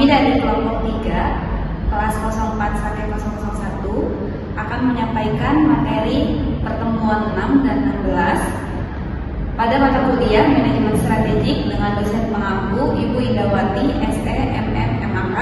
dari kelompok 3, kelas 04 sampai 001 akan menyampaikan materi pertemuan 6 dan 16 pada mata kuliah Manajemen Strategik dengan dosen pengampu Ibu Indawati, SE, MM, MAK.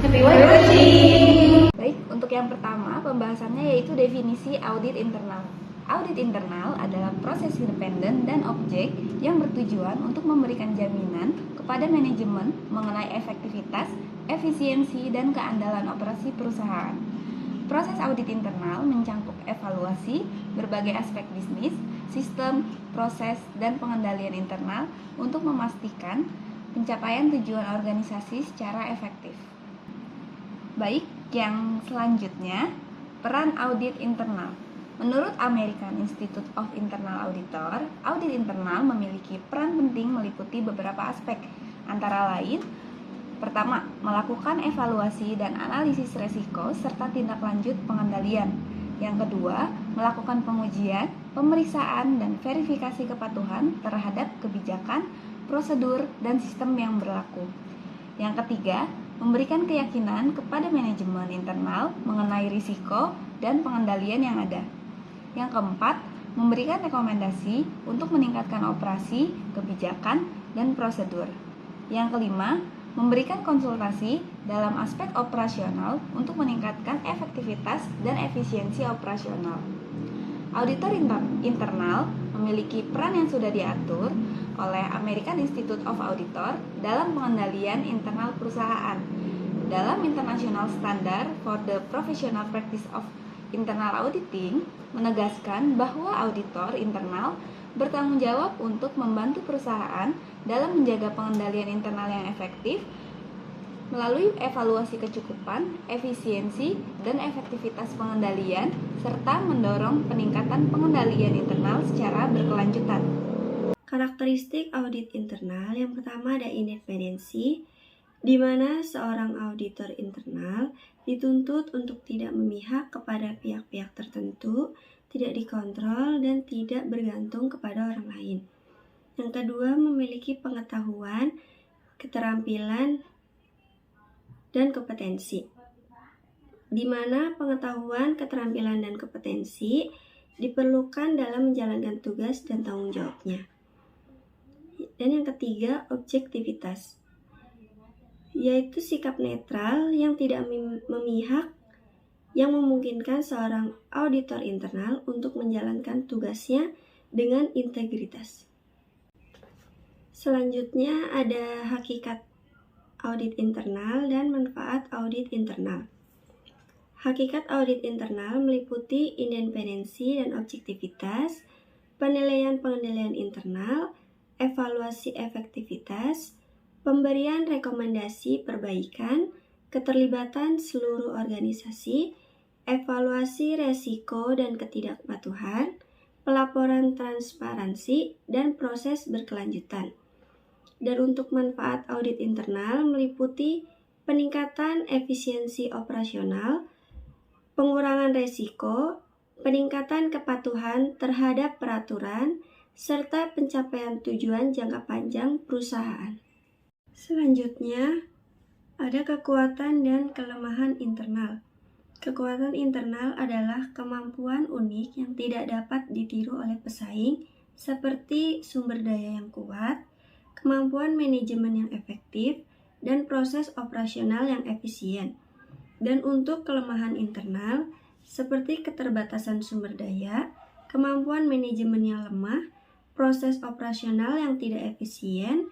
Happy watching! Baik, untuk yang pertama pembahasannya yaitu definisi audit internal. Audit internal adalah proses independen dan objek yang bertujuan untuk memberikan jaminan kepada manajemen mengenai efektivitas, efisiensi, dan keandalan operasi perusahaan. Proses audit internal mencakup evaluasi berbagai aspek bisnis, sistem, proses, dan pengendalian internal untuk memastikan pencapaian tujuan organisasi secara efektif. Baik, yang selanjutnya, peran audit internal. Menurut American Institute of Internal Auditor, audit internal memiliki peran penting meliputi beberapa aspek, antara lain: pertama, melakukan evaluasi dan analisis resiko serta tindak lanjut pengendalian. Yang kedua, melakukan pengujian, pemeriksaan, dan verifikasi kepatuhan terhadap kebijakan, prosedur, dan sistem yang berlaku. Yang ketiga, memberikan keyakinan kepada manajemen internal mengenai risiko dan pengendalian yang ada. Yang keempat, memberikan rekomendasi untuk meningkatkan operasi, kebijakan, dan prosedur. Yang kelima, memberikan konsultasi dalam aspek operasional untuk meningkatkan efektivitas dan efisiensi operasional. Auditor internal memiliki peran yang sudah diatur oleh American Institute of Auditor dalam pengendalian internal perusahaan. Dalam International Standard for the Professional Practice of Internal Auditing menegaskan bahwa auditor internal bertanggung jawab untuk membantu perusahaan dalam menjaga pengendalian internal yang efektif melalui evaluasi kecukupan, efisiensi, dan efektivitas pengendalian, serta mendorong peningkatan pengendalian internal secara berkelanjutan. Karakteristik audit internal yang pertama ada independensi, di mana seorang auditor internal dituntut untuk tidak memihak kepada pihak-pihak tertentu, tidak dikontrol, dan tidak bergantung kepada orang lain. Yang kedua, memiliki pengetahuan, keterampilan, dan kompetensi, di mana pengetahuan, keterampilan, dan kompetensi diperlukan dalam menjalankan tugas dan tanggung jawabnya. Dan yang ketiga, objektivitas, yaitu sikap netral yang tidak memihak, yang memungkinkan seorang auditor internal untuk menjalankan tugasnya dengan integritas. Selanjutnya ada hakikat audit internal dan manfaat audit internal. Hakikat audit internal meliputi independensi dan objektivitas, penilaian pengendalian internal, evaluasi efektivitas, pemberian rekomendasi perbaikan, keterlibatan seluruh organisasi, evaluasi resiko dan ketidakpatuhan, pelaporan transparansi, dan proses berkelanjutan. Dan untuk manfaat audit internal meliputi peningkatan efisiensi operasional, pengurangan resiko, peningkatan kepatuhan terhadap peraturan, serta pencapaian tujuan jangka panjang perusahaan. Selanjutnya, ada kekuatan dan kelemahan internal. Kekuatan internal adalah kemampuan unik yang tidak dapat ditiru oleh pesaing, seperti sumber daya yang kuat, kemampuan manajemen yang efektif, dan proses operasional yang efisien. Dan untuk kelemahan internal, seperti keterbatasan sumber daya, kemampuan manajemen yang lemah, proses operasional yang tidak efisien,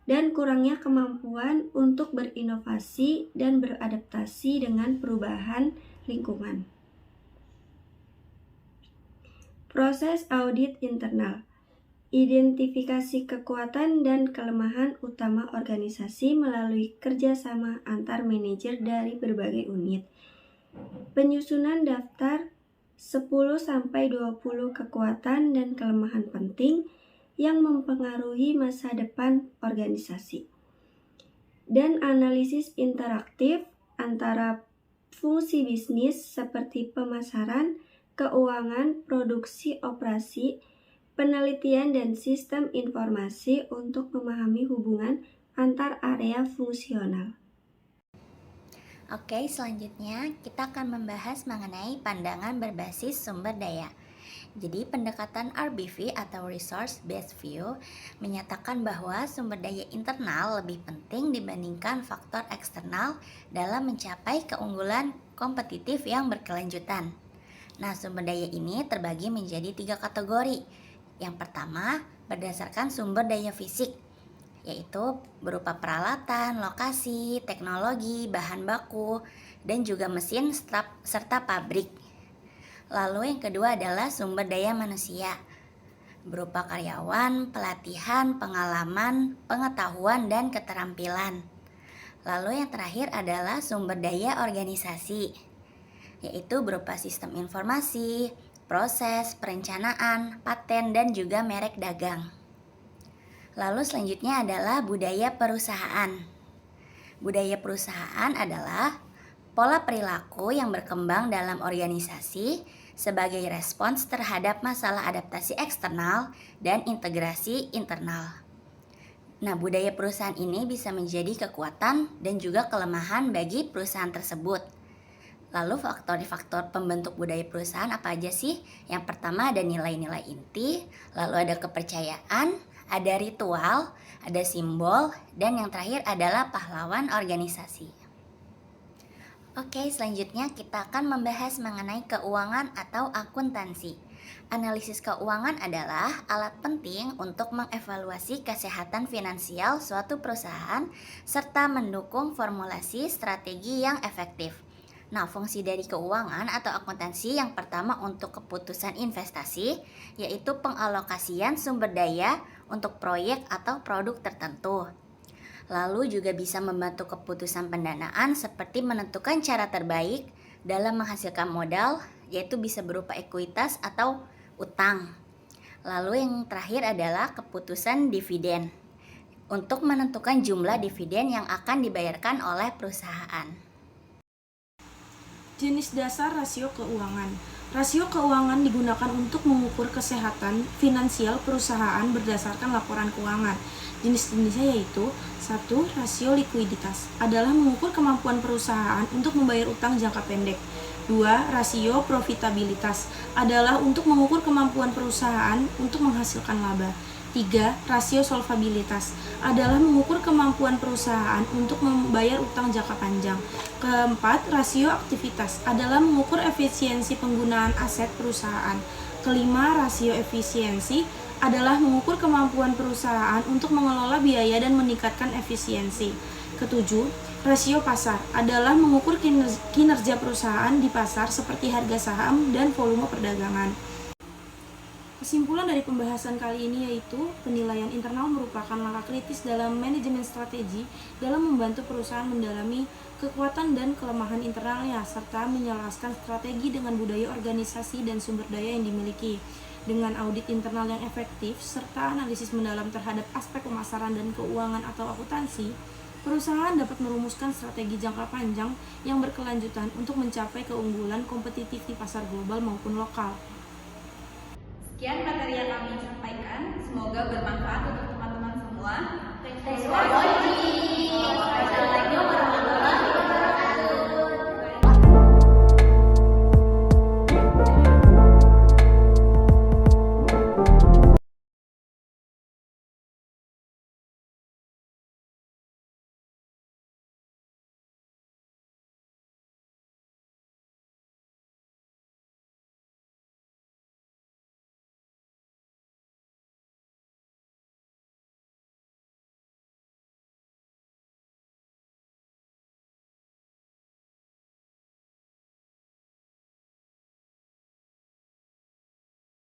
dan kurangnya kemampuan untuk berinovasi dan beradaptasi dengan perubahan lingkungan. Proses audit internal. Identifikasi kekuatan dan kelemahan utama organisasi melalui kerjasama antar manajer dari berbagai unit. Penyusunan daftar 10-20 kekuatan dan kelemahan penting yang mempengaruhi masa depan organisasi. Dan analisis interaktif antara fungsi bisnis seperti pemasaran, keuangan, produksi, operasi, penelitian, dan sistem informasi untuk memahami hubungan antar area fungsional. Oke, selanjutnya kita akan membahas mengenai pandangan berbasis sumber daya. Jadi pendekatan RBV atau Resource Based View menyatakan bahwa sumber daya internal lebih penting dibandingkan faktor eksternal dalam mencapai keunggulan kompetitif yang berkelanjutan. Nah, sumber daya ini terbagi menjadi 3 kategori. Yang pertama, berdasarkan sumber daya fisik, yaitu berupa peralatan, lokasi, teknologi, bahan baku, dan juga mesin serta pabrik. Lalu yang kedua adalah sumber daya manusia, berupa karyawan, pelatihan, pengalaman, pengetahuan, dan keterampilan. Lalu yang terakhir adalah sumber daya organisasi, yaitu berupa sistem informasi, proses, perencanaan, paten, dan juga merek dagang. Lalu selanjutnya adalah budaya perusahaan. Budaya perusahaan adalah pola perilaku yang berkembang dalam organisasi sebagai respons terhadap masalah adaptasi eksternal dan integrasi internal. Nah, budaya perusahaan ini bisa menjadi kekuatan dan juga kelemahan bagi perusahaan tersebut. Lalu faktor-faktor pembentuk budaya perusahaan apa aja sih? Yang pertama ada nilai-nilai inti, lalu ada kepercayaan, ada ritual, ada simbol, dan yang terakhir adalah pahlawan organisasi. Oke, selanjutnya kita akan membahas mengenai keuangan atau akuntansi. Analisis keuangan adalah alat penting untuk mengevaluasi kesehatan finansial suatu perusahaan serta mendukung formulasi strategi yang efektif. Nah, fungsi dari keuangan atau akuntansi yang pertama untuk keputusan investasi, yaitu pengalokasian sumber daya untuk proyek atau produk tertentu. Lalu juga bisa membantu keputusan pendanaan seperti menentukan cara terbaik dalam menghasilkan modal, yaitu bisa berupa ekuitas atau utang. Lalu yang terakhir adalah keputusan dividen, untuk menentukan jumlah dividen yang akan dibayarkan oleh perusahaan. Jenis dasar rasio keuangan. Rasio keuangan digunakan untuk mengukur kesehatan finansial perusahaan berdasarkan laporan keuangan. Jenis-jenisnya yaitu 1. Rasio likuiditas adalah mengukur kemampuan perusahaan untuk membayar utang jangka pendek. 2. Rasio profitabilitas adalah untuk mengukur kemampuan perusahaan untuk menghasilkan laba. 3. Rasio solvabilitas adalah mengukur kemampuan perusahaan untuk membayar utang jangka panjang. Keempat, rasio aktivitas adalah mengukur efisiensi penggunaan aset perusahaan. Kelima, rasio efisiensi adalah mengukur kemampuan perusahaan untuk mengelola biaya dan meningkatkan efisiensi. Ketujuh, rasio pasar adalah mengukur kinerja perusahaan di pasar seperti harga saham dan volume perdagangan. Kesimpulan dari pembahasan kali ini yaitu penilaian internal merupakan langkah kritis dalam manajemen strategi dalam membantu perusahaan mendalami kekuatan dan kelemahan internalnya serta menyelaraskan strategi dengan budaya organisasi dan sumber daya yang dimiliki. Dengan audit internal yang efektif serta analisis mendalam terhadap aspek pemasaran dan keuangan atau akuntansi, perusahaan dapat merumuskan strategi jangka panjang yang berkelanjutan untuk mencapai keunggulan kompetitif di pasar global maupun lokal. Sekian materi yang kami sampaikan, semoga bermanfaat untuk teman-teman semua. Thanks for watching.